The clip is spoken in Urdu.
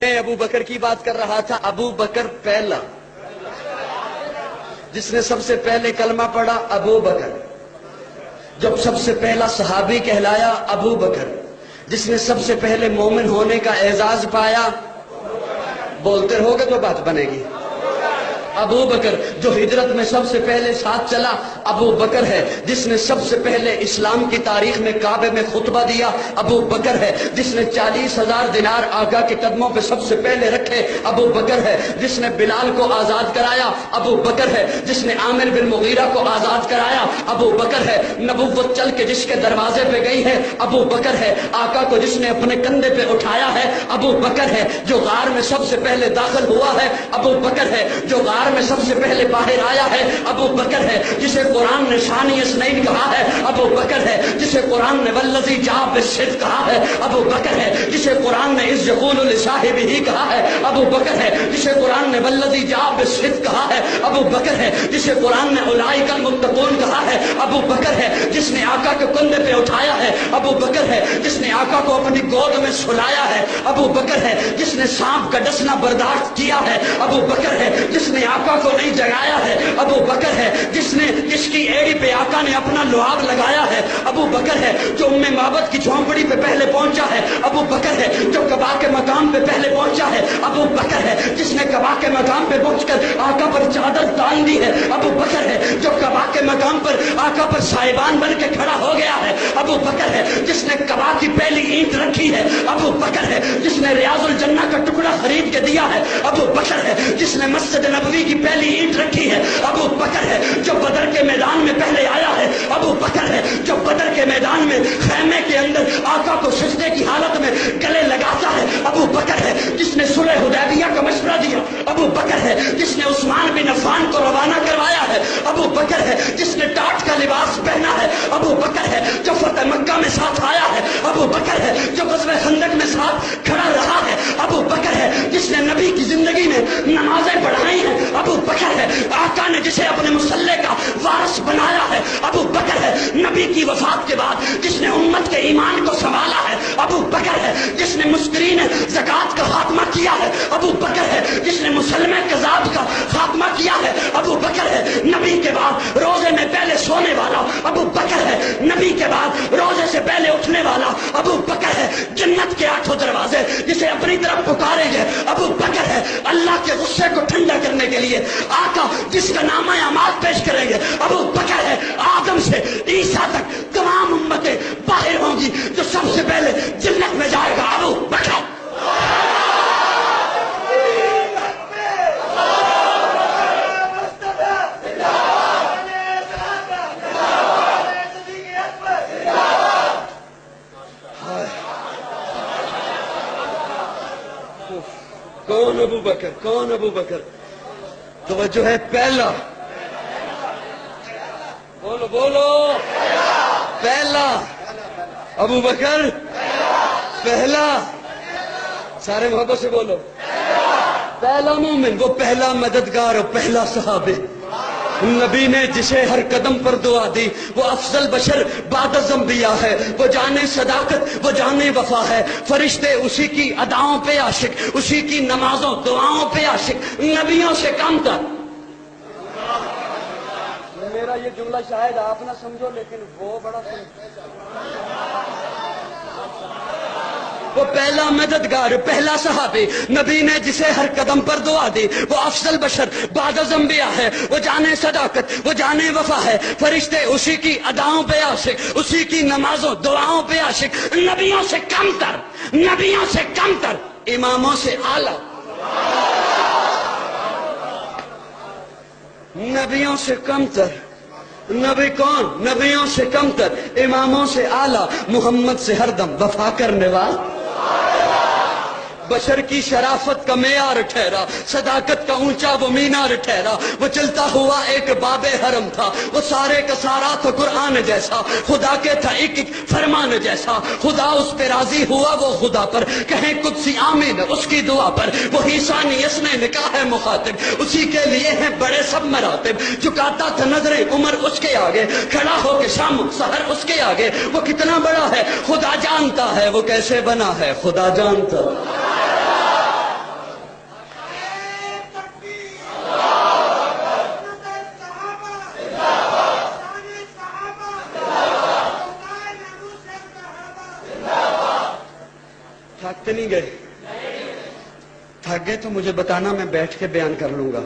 میں ابو بکر کی بات کر رہا تھا۔ ابو بکر پہلا جس نے سب سے پہلے کلمہ پڑھا، ابو بکر جب سب سے پہلا صحابی کہلایا، ابو بکر جس نے سب سے پہلے مومن ہونے کا اعزاز پایا۔ بولتے رہو گے تو بات بنے گی۔ ابو بکر جو ہجرت میں سب سے پہلے ساتھ چلا، ابو بکر ہے جس نے سب سے پہلے اسلام کی تاریخ میں کعبے میں خطبہ دیا۔ ابو بکر ہے جس نے 40,000 دینار آقا کے قدموں پہ سب سے پہلے رکھے۔ ابو بکر ہے جس نے بلال کو آزاد کرایا۔ ابو بکر ہے جس نے عامر بن مغیرہ کو آزاد کرایا۔ ابو بکر ہے نبوت چل کے جس کے دروازے پہ گئی ہے۔ ابو بکر ہے آقا کو جس نے اپنے کندھے پہ اٹھایا ہے۔ ابو بکر ہے جو غار میں سب سے پہلے داخل ہوا ہے۔ ابو بکر ہے جو غار میں سب سے پہلے باہر آیا ہے۔ ابو بکر ہے جسے قرآن نے ثانی اثنین کہا ہے۔ ابو بکر ہے جسے قرآن نے والذی جاء بالصدق کہا ہے۔ ابو بکر ہے جسے قرآن نے اذ یقول لصاحبہ کہا ہے۔ ابو بکر ہے جسے قرآن نے والذی جاء بالصدق کہا ہے۔ ابو بکر ہے جسے قرآن نے اولئک المتقون کہا ہے۔ ابو بکر ہے جس نے آقا کے کندھے پہ اٹھایا ہے۔ ابو بکر ہے جس نے آقا کو اپنی گود میں سلایا ہے۔ ابو بکر ہے جس نے سانپ کا ڈسنا برداشت کیا ہے۔ ابو بکر ہے جس نے آقا کو نہیں جگایا ہے۔ ابو بکر ہے جس کی ایڑی پہ آقا نے اپنا لعاب لگایا ہے۔ ابو بکر ہے جو ام معبد کی جھونپڑی پہ پہلے پہنچا ہے۔ ابو بکر ہے جو قباء کے مقام پہ پہلے پہنچا ہے۔ ابو بکر ہے جس نے قباء کے مقام پہ پہنچ کر آقا پر چادر تان دی ہے۔ ابو بکر ہے جو قباء کے مقام پر آقا پر سائبان بن کے کھڑا ہو گیا ہے۔ ابو بکر ہے جس نے قباء کی پہلی اینٹ رکھی ہے۔ ابو بکر ہے جس نے ریاض الجنہ کا ٹکڑا خرید کے دیا ہے۔ ابو بکر ہے جس نے مسجد نبوی کی پہلی اینٹ رکھی ہے۔ ابو بکر ہے جو بدر کے میدان میں پہلے آیا ہے۔ ابو بکر ہے جو بدر کے میدان میں خیمے کے اندر آقا کو سجدے کی حالت میں گلے لگاتا ہے۔ ابو بکر ہے جس نے صلح حدیبیہ کا مشورہ دیا۔ ابو بکر ہے جس نے عثمان بن عفان کو روانہ کروایا ہے۔ ابو بکر ہے جس نے ٹاٹ کا لباس پہنا ہے۔ ابو بکر ہے جو فتح مکہ میں ساتھ آیا ہے۔ ابو بکر ہے جو غزوہ خندق میں ساتھ کھڑا رہا ہے۔ ابو بکر ہے جس نے نبی کی زندگی میں نمازیں پڑھائی ہیں۔ ابو بکر ہے آقا نے جسے اپنے مصلے کا وارث بنایا ہے۔ ابو بکر ہے نبی کی وفات کے بعد جس نے امت کے ایمان کو سنبھالا ہے۔ ابو بکر ہے جس نے مسکرین زکوٰۃ کا خاتمہ کیا ہے۔ ابو بکر ہے جس نے مسلمہ کذاب کا خاتمہ کیا ہے۔ ابو بکر ہے نبی کے بعد روزے میں پہلے سونے والا۔ ابو بکر ہے نبی کے بعد روزے سے پہلے اٹھنے والا۔ ابو بکر ہے جنت کے 8 دروازے جسے اپنی طرف پکاریں گے۔ ابو بکر ہے اللہ کے غصے کو ٹھنڈا کرنے کے لیے آقا جس کا نامہ اعمال پیش کریں گے۔ ابو بکر ہے آدم سے عیسیٰ تک تمام امتیں باہر ہوں گی، جو سب سے پہلے جنت میں جائے گا ابو بکر۔ کون ابو بکر؟ کون ابو بکر؟ توجہ ہے، پہلا۔ بولو بولو، پہلا ابو بکر، پہلا۔ سارے محبت سے بولو، پہلا مومن، وہ پہلا مددگار اور پہلا صحابی۔ نبی نے جسے ہر قدم پر دعا دی، وہ افضل بشر بعد از انبیاء ہے۔ وہ جانے صداقت، وہ جانے وفا ہے۔ فرشتے اسی کی اداؤں پہ عاشق، اسی کی نمازوں دعاؤں پہ عاشق، نبیوں سے کم تر۔ میرا یہ جملہ شاید آپ نہ سمجھو، لیکن وہ بڑا وہ پہلا مددگار، پہلا صحابی، نبی نے جسے ہر قدم پر دعا دی، وہ افضل بشر بعد از انبیاء ہے۔ وہ جانے صداقت، وہ جانے وفا ہے۔ فرشتے اسی کی اداؤں پہ عاشق، اسی کی نمازوں دعاؤں پہ عاشق، نبیوں سے کم تر، نبیوں سے کم تر، اماموں سے اعلیٰ، نبیوں سے کم تر۔ نبی کون؟ نبیوں سے کم تر، اماموں سے اعلیٰ، محمد سے ہر دم وفا کرنے والا، بشر کی شرافت کا معیار ٹھہرا، صداقت کا اونچا وہ مینار ٹھہرا۔ وہ چلتا ہوا ایک باب حرم تھا، وہ سارے کا سارا تھا قرآن جیسا، خدا کے تھا ایک ایک فرمان جیسا۔ خدا اس پہ راضی ہوا، وہ خدا پر کہیں قدسی آمین اس کی دعا پر۔ وہی ثانی اثنین نے کہا ہے مخاطب، اسی کے لیے ہیں بڑے سب مراتب۔ جھکاتا تھا نظریں عمر اس کے آگے، کھڑا ہو کے شام سحر اس کے آگے۔ وہ کتنا بڑا ہے خدا جانتا ہے، وہ کیسے بنا ہے خدا جانتا۔ تھکتے نہیں گئے؟ تھک گئے تو مجھے بتانا، میں بیٹھ کے بیان کر لوں گا۔